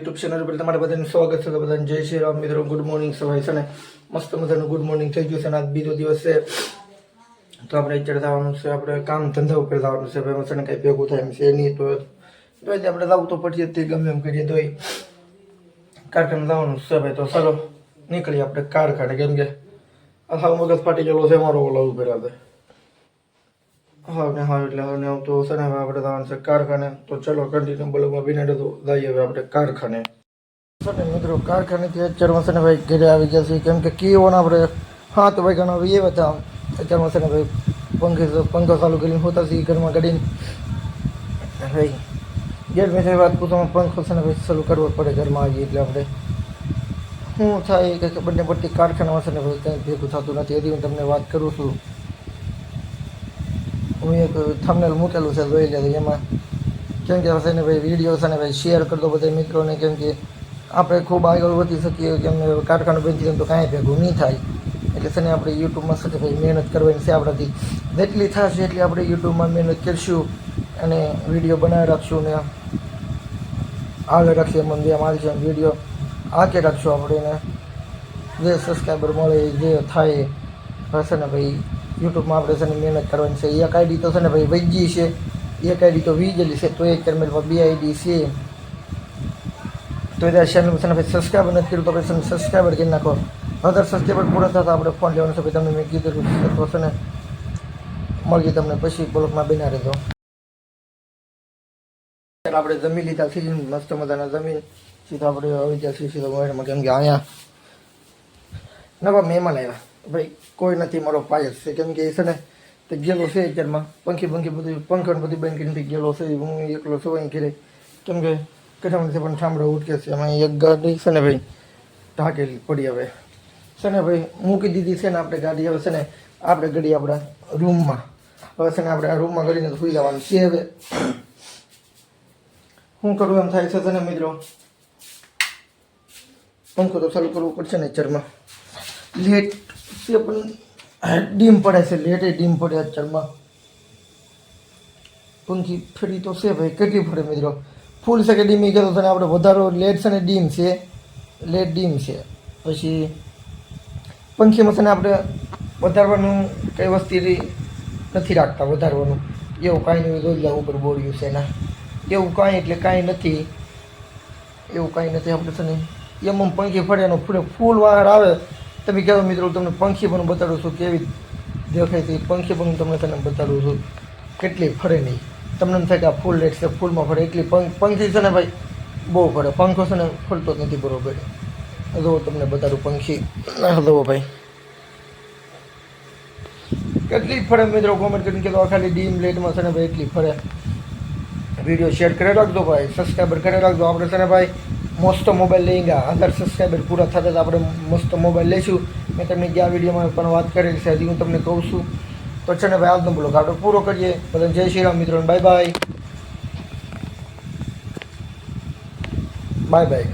YouTube channel પર તમારા બધાનું સ્વાગત છે. બધાને જય શ્રી રામ મિત્રો. Good morning. સવારે છે ને મસ્ત મજાનું ગુડ મોર્નિંગ થઈ ગયું છે અને આજ બીજો દિવસ છે તો આપણે અત્યારે જવાનું છે, આપણે કામ ધંધા ઉપર જવાનું છે. ભાઈ છે ને કંઈ ભેગું થાય એમ છે નહીં તો આપણે જવું તો પછી તે ગમે એમ કરીએ તો કારખાને જવાનું છે ભાઈ. તો ચાલો નીકળીએ આપણે કારખાને, કેમ કે હા મગજ ફાટી ગયેલો છે મારો ઓલા ઉપર આવે હા એટલે હવે તો છે ને આપણે જવાનું છે કારખાને. તો ચલો કન્ટિન્યુ બ્લોગમાં બિનાડે તો જઈએ હવે આપણે કારખાને. મિત્રો કારખાનેથી અત્યારમાં છે ને ભાઈ ઘરે આવી ગયા છે, કેમ કે કીઓને આપણે 7 વાગ્યાના આવ્યા હતા. અત્યારમાં છે ને ભાઈ પંખો ચાલુ કરીને હોતા છે ઘરમાં કાઢીને ભાઈ ગેર મેં વાત પૂછવામાં પંખો છે ને ભાઈ ચાલુ કરવો પડે ઘરમાં આવીએ એટલે આપણે શું થાય કે બંને પડતી કારખાનામાં છે ને ભાઈ કંઈ ભેગું થતું નથી. એથી હું તમને વાત કરું છું. હું એક થંબનેલ મૂકેલું છે, જોઈ લેજો. એમાં કેમ કે છે ને ભાઈ વિડીયો છે ને ભાઈ શેર કરતો બધા મિત્રોને, કેમ કે આપણે ખૂબ આગળ વધી શકીએ. કેમ કારખાનું બંધ થઈ તો કાંઈ ભેગું નહીં થાય. એટલે છે ને આપણે યુટ્યુબમાં છે ભાઈ મહેનત કરવાની છે આપણાથી. જેટલી થશે એટલી આપણે યુટ્યુબમાં મહેનત કરીશું અને વિડીયો બનાવી રાખશું ને આગળ રાખીએ. મન જેમ આવશે વિડીયો આગે રાખશું આપણે એને જે સબસ્ક્રાઈબર મળે જે થાય હશે ને ભાઈ યુટ્યુબમાં આપણે છે ને મહેનત કરવાની છે. એક આઈડી તો છે ને ભાઈ વૈજી છે, એક આઈડી તો વીજેલી છે, તો એક ચેનલમાં 2 આઈડી છે. તો એ ચેનલ છે ને ભાઈ સબસ્ક્રાઈબર નથી કર્યું તો પછી સબસ્ક્રાઈબર કરી નાખો. 1000 સબસ્ક્રાઈબર પૂરા થતા આપણે ફોન લેવાનો છે ભાઈ. તમને મેં કીધું તો છે ને મળીએ તમને પછી બ્લોગમાં બના રહેજો. આપણે જમી લીધા છે, મસ્ત મજાના જમીન સીધા આપણે આવી ગયા છીએ સીધા મોબાઈલમાં, કેમ કે અહીંયા નવા મહેમાન આવ્યા ભાઈ. કોઈ નથી, મારો પાયસ છે, કેમ કે એ છે ને તે ગયેલો છે અત્યારમાં પંખી બધું પંખો બધું બંધ કરીને ગયેલો છે. હું એકલો છું અહીં ઘરે, કેમ કે કઠામણીથી પણ ઠામડા ઉઠકે છે. એમાં એક ગાડી છે ને ભાઈ ઢાંકેલી પડી હવે છે ને ભાઈ મૂકી દીધી છે ને આપણે ગાડી. હવે છે ને આપણે ગાડી આપણા રૂમમાં, હવે છે ને આપણે આ રૂમમાં ગાડીને સુઈ જવાનું છે. હવે શું કરવું એમ થાય છે ને મિત્રો, પંખો તો ચાલુ કરવું પડશે ને. અત્યારમાં લેટ છે પણ ડીમ પડે છે, લેટે ડીમ પડે અત્યારમાં. પંખી ફરી તો છે ભાઈ, કેટલી ફરે મિત્રો, ફૂલ છે કે ડીમ એ કહેતો છે ને આપણે વધારો લેટ છે ને ડીમ છે, લેટ ડીમ છે. પછી પંખીમાં છે ને આપણે વધારવાનું કંઈ વસ્તુ નથી રાખતા, વધારવાનું એવું કાંઈ નહીં. રોજલા ઉપર બોર્યું છે એના એવું કાંઈ એટલે કાંઈ નથી, એવું કાંઈ નથી. આપણે છે ને એમ પંખી ફરે એનો ફૂલ વાર આવે. તમે કહેવો મિત્રો તમને પંખી પણ બતાડું છું કેવી દેખાય છે. પંખી પણ તમને છે ને બતાડું છું કેટલી ફરે નહીં. તમને એમ થાય કે આ ફૂલ લેટ છે, ફૂલમાં ફરે એટલી પંખી છે ને ભાઈ બહુ ફરે. પંખો છે ને ફરતો જ નથી બરોબર. જો તમને બતાડું પંખી જુઓ ભાઈ કેટલી ફરે મિત્રો. કોમેન્ટ કરીને કહેતો ખાલી ડીમ લેટમાં છે ને ભાઈ એટલી ફરે. વિડીયો શેર કરી રાખજો ભાઈ, સબસ્ક્રાઈબર કરી રાખજો. આપણે છે ને ભાઈ મસ્ત મોબાઈલ લઈ ગયા. 1000 સબસ્ક્રાઈબર પૂરા થતા આપણે મસ્ત મોબાઈલ લઈશું. મેં તમને ગયા વિડીયોમાં પણ વાત કરેલી છે, હજી હું તમને કહું છું. તો છે ને ભાઈ આજનો બ્લોગ આપણે પૂરો કરીએ. બધાને જય શ્રી રામ મિત્રો, બાય બાય બાય બાય.